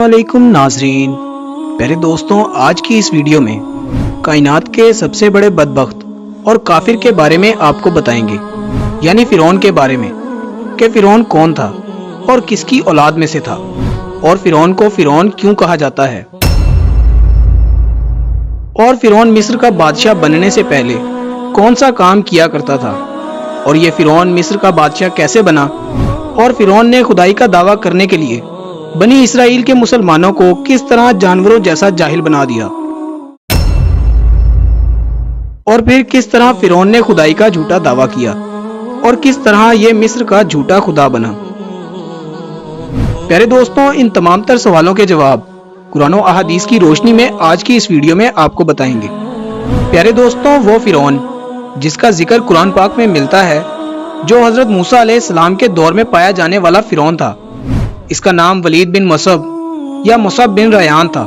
वालेकुम नाजरीन। प्यारे दोस्तों, आज की इस वीडियो में कायनात के सबसे बड़े बदबख्त और काफिर के बारे में आपको बताएंगे, यानी फिरौन के बारे में कि फिरौन कौन था और किसकी औलाद में से था, और फिरौन को फिरौन क्यों कहा जाता है, और फिरौन मिस्र का बादशाह बनने से पहले कौन सा काम किया करता था, और ये फिरौन मिस्र का बादशाह कैसे बना, और फिरौन ने खुदाई का दावा करने के लिए बनी इसराइल के मुसलमानों को किस तरह जानवरों जैसा जाहिल बना दिया, और फिर किस तरह फिरौन ने खुदाई का झूठा दावा किया और किस तरह ये मिस्र का झूठा खुदा बना। प्यारे दोस्तों, इन तमाम तर सवालों के जवाब कुरान और अहादीस की रोशनी में आज की इस वीडियो में आपको बताएंगे। प्यारे दोस्तों, वो फिरौन जिसका जिक्र कुरान पाक में मिलता है, जो हजरत मूसा अलैहिस्सलाम के दौर में पाया जाने वाला फिरौन था, इसका नाम वलीद बिन मुसब या मुसब बिन रयान था,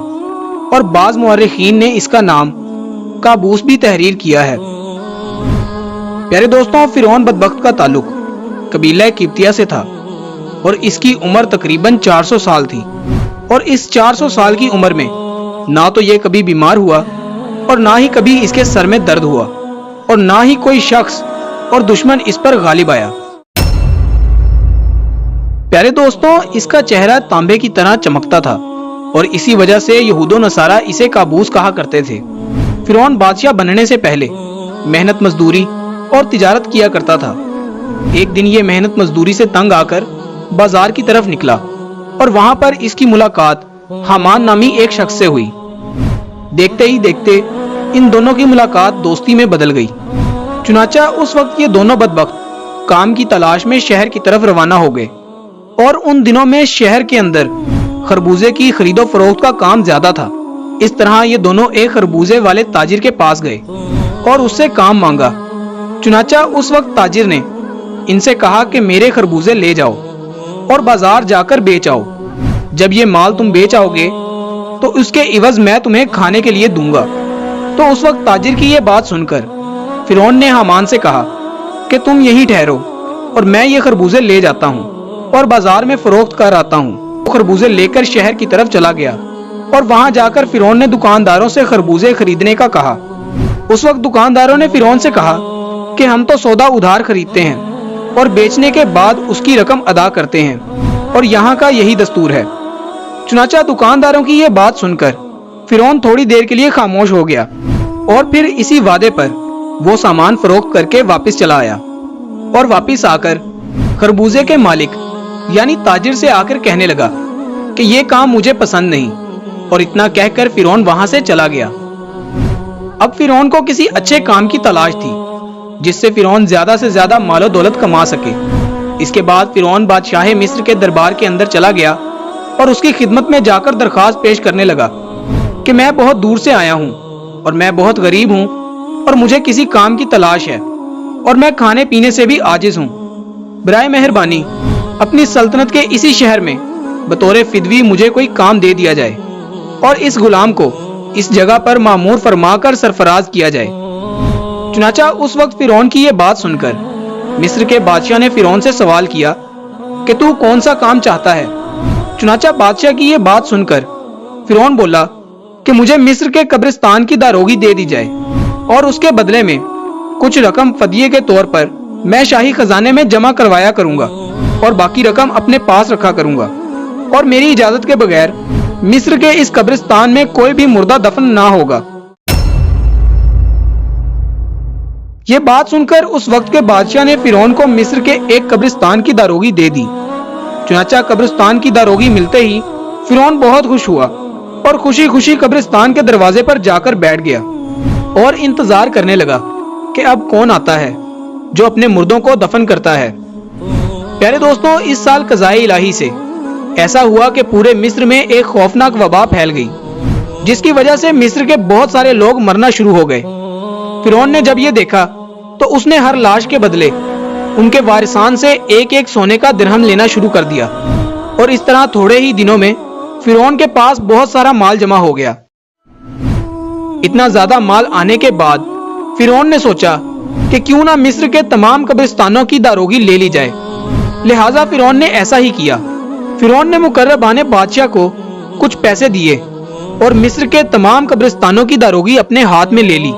और बाज मुअर्रिखीन ने इसका नाम काबूस भी तहरीर किया है। प्यारे दोस्तों, फिरौन बदबख्त का ताल्लुक कबीला किब्तिया से था और इसकी उम्र तकरीबन 400 साल थी, और इस 400 साल की उम्र में ना तो ये कभी बीमार हुआ और ना ही कभी इसके सर में दर्द हुआ, और ना ही कोई शख्स और दुश्मन इस पर गालिब आया। प्यारे दोस्तों, इसका चेहरा तांबे की तरह चमकता था और इसी वजह से यहूदो नसारा इसे काबूस कहा करते थे। फिरौन बादशाह बनने से पहले मेहनत मजदूरी और तिजारत किया करता था। एक दिन ये मेहनत मजदूरी से तंग आकर बाजार की तरफ निकला और वहां पर इसकी मुलाकात हामान नामी एक शख्स से हुई। देखते ही देखते इन दोनों की मुलाकात दोस्ती में बदल गई। चुनाचा उस वक्त ये दोनों बदबख्त काम की तलाश में शहर की तरफ रवाना हो गए, और उन दिनों में शहर के अंदर खरबूजे की खरीदो फरोख्त का काम ज्यादा था। इस तरह ये दोनों एक खरबूजे वाले ताजिर के पास गए और उससे काम मांगा। चुनाचा उस वक्त ताजिर ने इनसे कहा कि मेरे खरबूजे ले जाओ और बाजार जाकर बेच आओ। जब ये माल तुम बेच आओगे तो उसके इवज मैं तुम्हें खाने के लिए दूंगा। तो उस वक्त ताजिर की ये बात सुनकर फिरौन ने हामान से कहा कि तुम यहीं ठहरो और मैं ये खरबूजे ले जाता हूँ और बाजार में फरोख्त कर आता हूँ। खरबूजे लेकर शहर की तरफ चला गया और वहां जाकर फिरौन ने दुकानदारों से खरबूजे खरीदने का कहा। उस वक्त दुकानदारों ने फिरौन से कहा कि हम तो सौदा उधार खरीदते हैं और बेचने के बाद उसकी रकम अदा करते हैं, और यहाँ का यही दस्तूर है। चुनाचा दुकानदारों की ये बात सुनकर फिरौन थोड़ी देर के लिए खामोश हो गया और फिर इसी वादे पर वो सामान फरोख्त करके वापस चला आया, और वापस आकर खरबूजे के मालिक यानी ताजिर से आकर कहने लगा कि ये काम मुझे पसंद नहीं, और इतना कहकर फिरौन वहां से चला गया। अब फिरौन को किसी अच्छे काम की तलाश थी जिससे फिरौन ज्यादा से ज्यादा मालो दौलत कमा सके। इसके बाद फिरौन बादशाह मिस्र के दरबार के अंदर चला गया और उसकी खिदमत में जाकर दरखास्त पेश करने लगा कि मैं बहुत दूर से आया हूँ और मैं बहुत गरीब हूँ और मुझे किसी काम की तलाश है, और मैं खाने पीने से भी आजिज हूँ। बराए मेहरबानी अपनी सल्तनत के इसी शहर में बतौर फिदवी मुझे कोई काम दे दिया जाए और इस गुलाम को इस जगह पर मामूर फरमाकर सरफराज किया जाए। चुनाचा उस वक्त फिरौन की ये बात सुनकर मिस्र के बादशाह ने फिरौन से सवाल किया कि तू कौन सा काम चाहता है। चुनाचा बादशाह की ये बात सुनकर फिरौन बोला कि मुझे मिस्र के कब्रिस्तान की दारोगी दे दी जाए, और उसके बदले में कुछ रकम फदिये के तौर पर मैं शाही खजाने में जमा करवाया करूंगा और बाकी रकम अपने पास रखा करूंगा, और मेरी इजाजत के बगैर मिस्र के इस कब्रिस्तान में कोई भी मुर्दा दफन ना होगा। ये बात सुनकर उस वक्त के बादशाह ने फिरौन को मिस्र के एक कब्रिस्तान की दारोगी दे दी। चुनाचा कब्रिस्तान की दारोगी मिलते ही फिरौन बहुत खुश हुआ और खुशी खुशी कब्रिस्तान के दरवाजे पर जाकर बैठ गया और इंतजार करने लगा कि अब कौन आता है जो अपने मुर्दों को दफन करता है। प्यारे दोस्तों, इस साल कज़ाए इलाही से ऐसा हुआ कि पूरे मिस्र में एक खौफनाक वबा फैल गई, जिसकी वजह से मिस्र के बहुत सारे लोग मरना शुरू हो गए। फिरौन ने जब ये देखा तो उसने हर लाश के बदले उनके वारिसान से एक एक सोने का दिरहम लेना शुरू कर दिया, और इस तरह थोड़े ही दिनों में फिरौन के पास बहुत सारा माल जमा हो गया। इतना ज्यादा माल आने के बाद फिरौन ने सोचा कि क्यों ना मिस्र के तमाम कब्रिस्तानों की दारोगी ले ली जाए। लिहाजा फिरौन ने ऐसा ही किया। फिरौन ने मुकर्रबाने बादशाह को کچھ پیسے دیے اور مصر کے تمام قبرستانوں کی داروغی اپنے ہاتھ میں لے لی۔